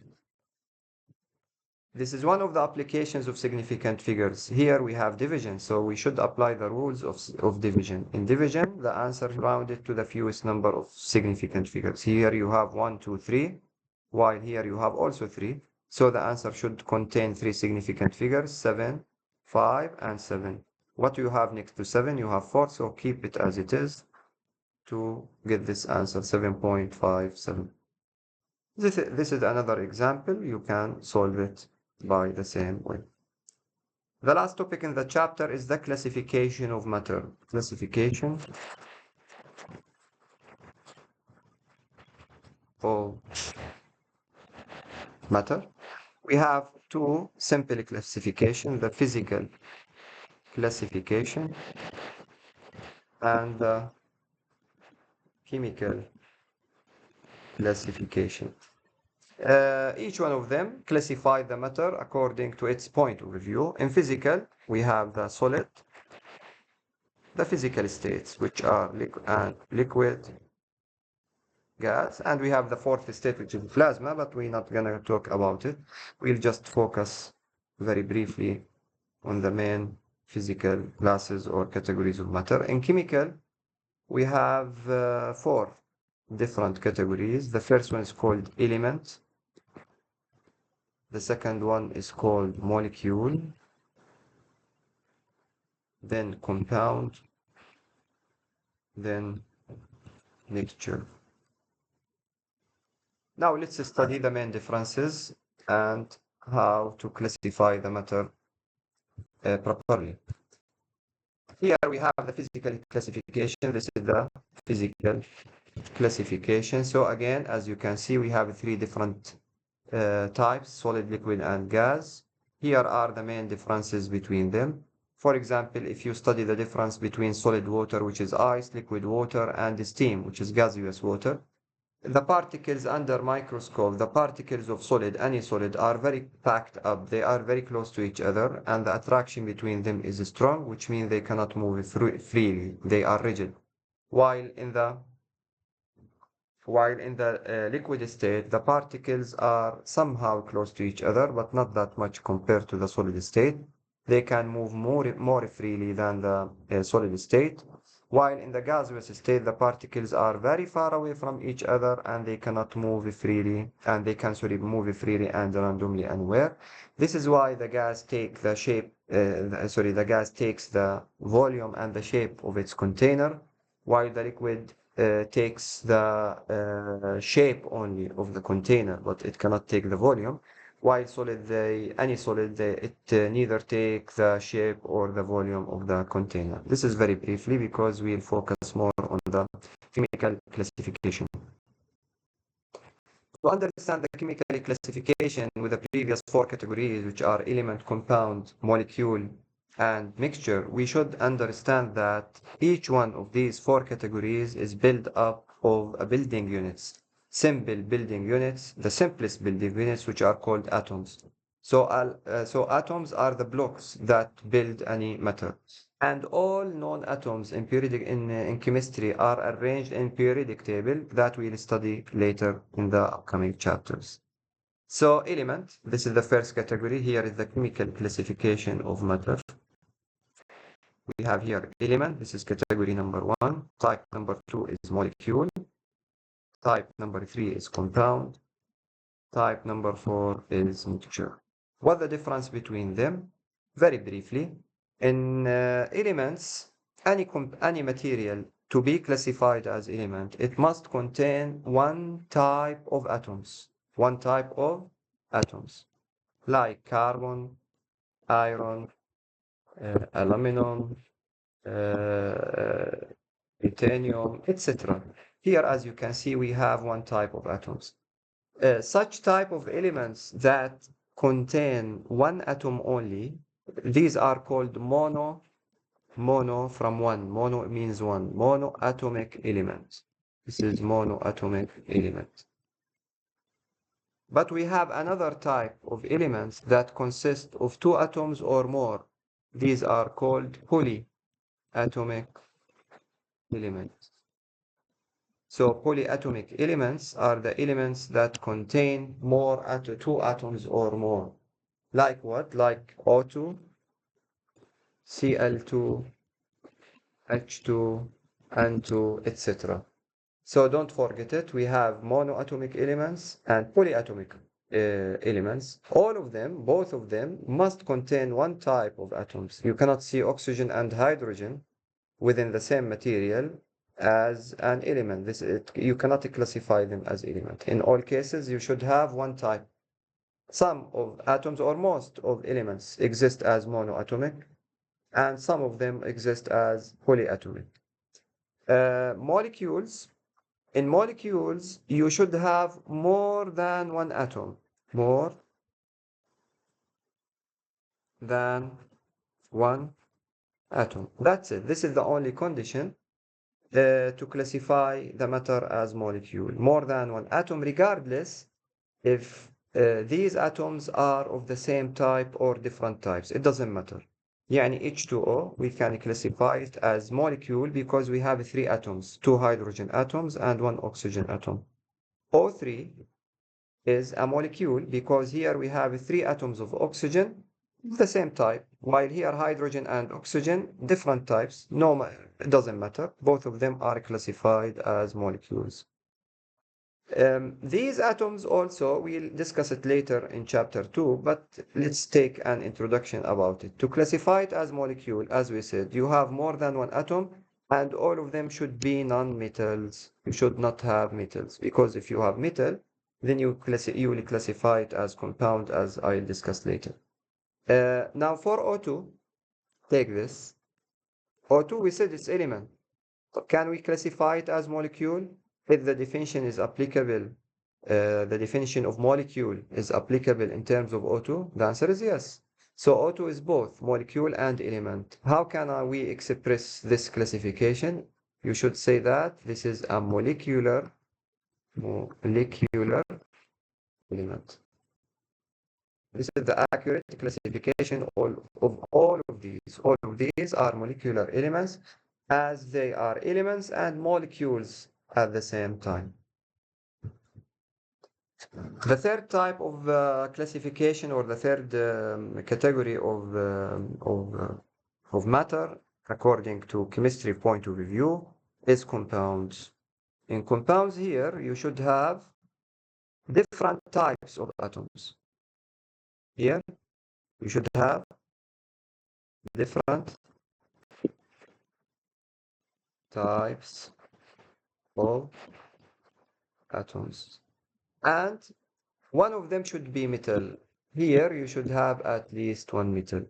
This is one of the applications of significant figures. Here we have division, so we should apply the rules of division. In division, the answer is rounded to the fewest number of significant figures. Here you have 1, 2, 3, while here you have also 3. So the answer should contain 3 significant figures, 7, 5, and 7. What you have next to 7? You have 4, so keep it as it is to get this answer, 7.57. This is another example. You can solve it by the same way. The last topic in the chapter is the classification of matter. Classification of matter. We have two simple classifications, the physical classification and the chemical classification. Each one of them classify the matter according to its point of view. In physical, we have the solid, the physical states, which are liquid, gas, and we have the fourth state, which is plasma, but we're not going to talk about it. We'll just focus very briefly on the main physical classes or categories of matter. In chemical, we have 4 different categories. The first one is called element. The second one is called molecule, then compound, then mixture. Now let's study the main differences and how to classify the matter properly. Here we have the physical classification. This is the physical classification. So again, as you can see, we have 3 different types, solid, liquid, and gas. Here are the main differences between them. For example, if you study the difference between solid water, which is ice, liquid water, and steam, which is gaseous water, the particles under microscope, the particles of solid, any solid, are very packed up. They are very close to each other, and the attraction between them is strong, which means they cannot move freely. They are rigid. While in the liquid state, the particles are somehow close to each other, but not that much compared to the solid state. They can move more freely than the solid state. While in the gaseous state, the particles are very far away from each other and they cannot move freely, and they can move freely and randomly anywhere. This is why the gas takes the shape, the gas takes the volume and the shape of its container, while the liquid takes the shape only of the container, but it cannot take the volume. While solid, any solid, it neither takes the shape or the volume of the container. This is very briefly because we'll focus more on the chemical classification. To understand the chemical classification with the previous 4 categories, which are element, compound, molecule, and mixture, we should understand that each one of these 4 categories is built up of building units. Simple building units, the simplest building units, which are called atoms. So atoms are the blocks that build any matter. And all known atoms in chemistry are arranged in periodic table that we'll study later in the upcoming chapters. So element, this is the first category. Here is the chemical classification of matter. We have here element, this is category number 1. Type number 2 is molecule. Type number 3 is compound. Type number 4 is mixture. What's the difference between them? Very briefly, in elements, any material to be classified as element, it must contain one type of atoms. One type of atoms, like carbon, iron, aluminum, titanium, etc. Here, as you can see, we have one type of atoms. Such type of elements that contain one atom only, these are called mono from one. Mono means one. Monoatomic element. This is monoatomic element. But we have another type of elements that consist of 2 atoms or more. These are called polyatomic elements. So polyatomic elements are the elements that contain 2 atoms or more. Like what? Like O2, Cl2, H2, N2, etc. So don't forget it. We have monoatomic elements and polyatomic elements. All of them, both of them, must contain one type of atoms. You cannot see oxygen and hydrogen within the same material as an element. You cannot classify them as element. In all cases, you should have one type. Some of atoms or most of elements exist as monoatomic, and some of them exist as polyatomic. Molecules. In molecules, you should have more than one atom. More than one atom. That's it. This is the only condition to classify the matter as molecule. More than one atom, regardless if these atoms are of the same type or different types. It doesn't matter. يعني H2O, we can classify it as molecule because we have three atoms, two hydrogen atoms and one oxygen atom. O3 is a molecule because here we have three atoms of oxygen, the same type, while here hydrogen and oxygen, different types. No, it doesn't matter. Both of them are classified as molecules. These atoms also, we'll discuss it later in chapter 2, but let's take an introduction about it. To classify it as molecule, as we said, you have more than one atom, and all of them should be non-metals. You should not have metals, because if you have metal, then you will classify it as compound, as I'll discuss later. Now for O2, take this. O2, we said it's element. Can we classify it as molecule? If the definition is applicable, the definition of molecule is applicable in terms of O2, the answer is yes. So O2 is both molecule and element. How can we express this classification? You should say that this is a molecular element. This is the accurate classification of all of these. All of these are molecular elements as they are elements and molecules at the same time. The third type of classification, or the third category of matter, according to chemistry point of view, is compounds. In compounds here, you should have different types of atoms. Here, you should have different types of atoms. And one of them should be metal. Here, you should have at least one metal.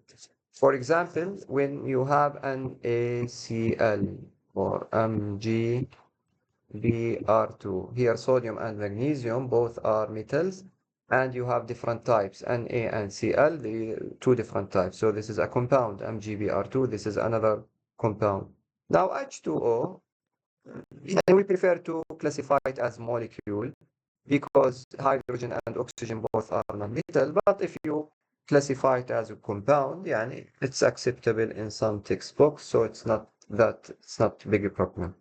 For example, when you have an ACl or MgBr2, here sodium and magnesium both are metals, and you have different types, Na and Cl, the two different types. So this is a compound, MgBr2, this is another compound. Now H2O, and we prefer to classify it as molecule because hydrogen and oxygen both are non-metal, but if you classify it as a compound, يعني, it's acceptable in some textbooks, so it's not a big problem.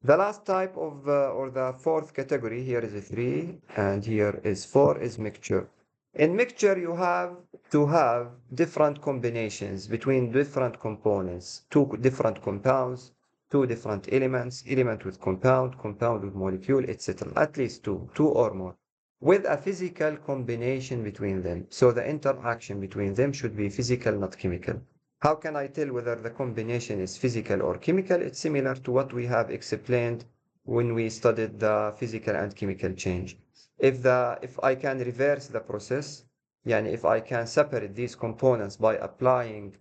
The last type of, or the fourth category, here is a 3, and here is 4, is mixture. In mixture, you have to have different combinations between different components, two different compounds, two different elements, element with compound, compound with molecule, etc. At least two or more, with a physical combination between them. So the interaction between them should be physical, not chemical. How can I tell whether the combination is physical or chemical? It's similar to what we have explained when we studied the physical and chemical change. If I can reverse the process, yani if I can separate these components by applying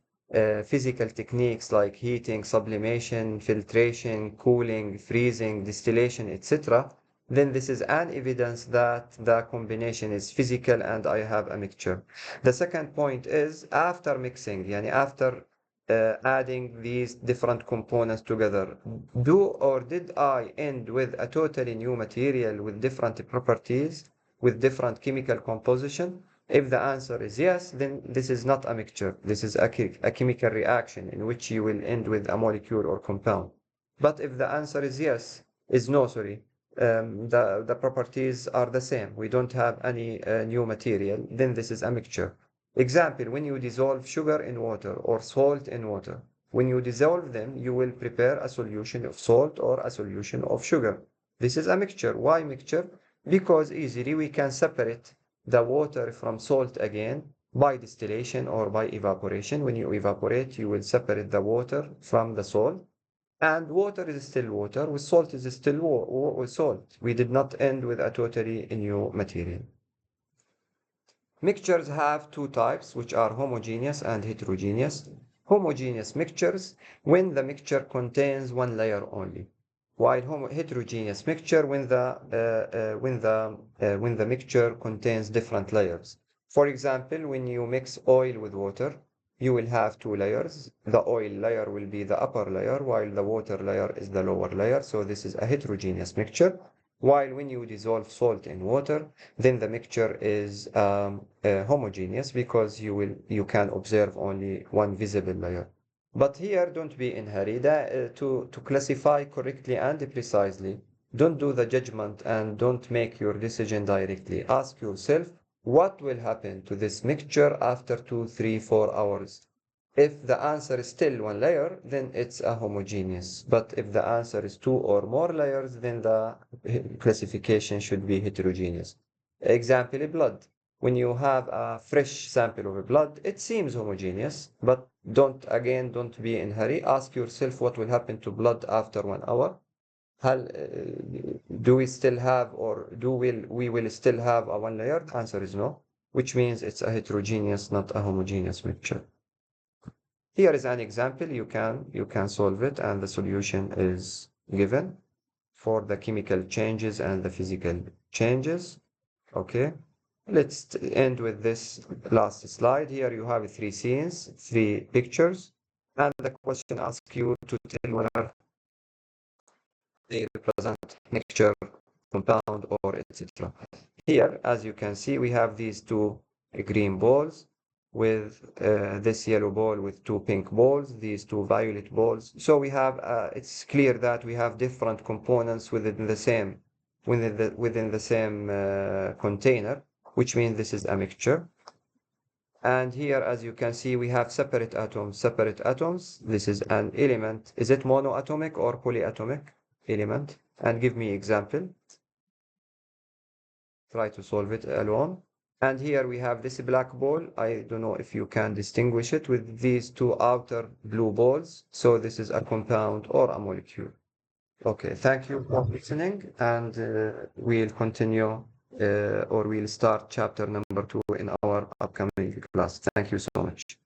physical techniques like heating, sublimation, filtration, cooling, freezing, distillation, etc., then this is an evidence that the combination is physical and I have a mixture. The second point is after mixing, yani after adding these different components together, did I end with a totally new material with different properties, with different chemical composition? If the answer is yes, then this is not a mixture. This is a chemical reaction in which you will end with a molecule or compound. But if the answer is yes, is no, sorry, the properties are the same. We don't have any new material, then this is a mixture. Example, when you dissolve sugar in water or salt in water, when you dissolve them, you will prepare a solution of salt or a solution of sugar. This is a mixture. Why mixture? Because easily we can separate the water from salt again by distillation or by evaporation. When you evaporate, you will separate the water from the salt. And water is still water, with salt is still salt. We did not end with a totally new material. Mixtures have two types, which are homogeneous and heterogeneous. Homogeneous mixtures when the mixture contains one layer only, while heterogeneous mixture when the mixture contains different layers. For example, when you mix oil with water, you will have two layers. The oil layer will be the upper layer, while the water layer is the lower layer. So this is a heterogeneous mixture. While when you dissolve salt in water, then the mixture is homogeneous because you can observe only one visible layer. But here, don't be in hurry. To classify correctly and precisely, don't do the judgment and don't make your decision directly. Ask yourself, what will happen to this mixture after 2, 3, 4 hours? If the answer is still one layer, then it's a homogeneous. But if the answer is two or more layers, then the classification should be heterogeneous. Example, blood. When you have a fresh sample of blood, it seems homogeneous, but don't be in hurry. Ask yourself what will happen to blood after 1 hour. Do we still have or we will still have a one layer? The answer is no, which means it's a heterogeneous, not a homogeneous mixture. Here is an example. You can solve it, and the solution is given for the chemical changes and the physical changes. Okay, let's end with this last slide. Here you have three scenes, three pictures, and the question asks you to tell whether they represent mixture, compound, or etc. Here, as you can see, we have these two green balls with this yellow ball with two pink balls, these two violet balls. So we have, it's clear that we have different components within the same container, which means this is a mixture. And here, as you can see, we have separate atoms. This is an element. Is it monoatomic or polyatomic element? And give me example. Try to solve it alone. And here we have this black ball. I don't know if you can distinguish it with these two outer blue balls. So this is a compound or a molecule. Okay, thank you for listening, and we'll continue or we'll start chapter number 2 in our upcoming class. Thank you so much.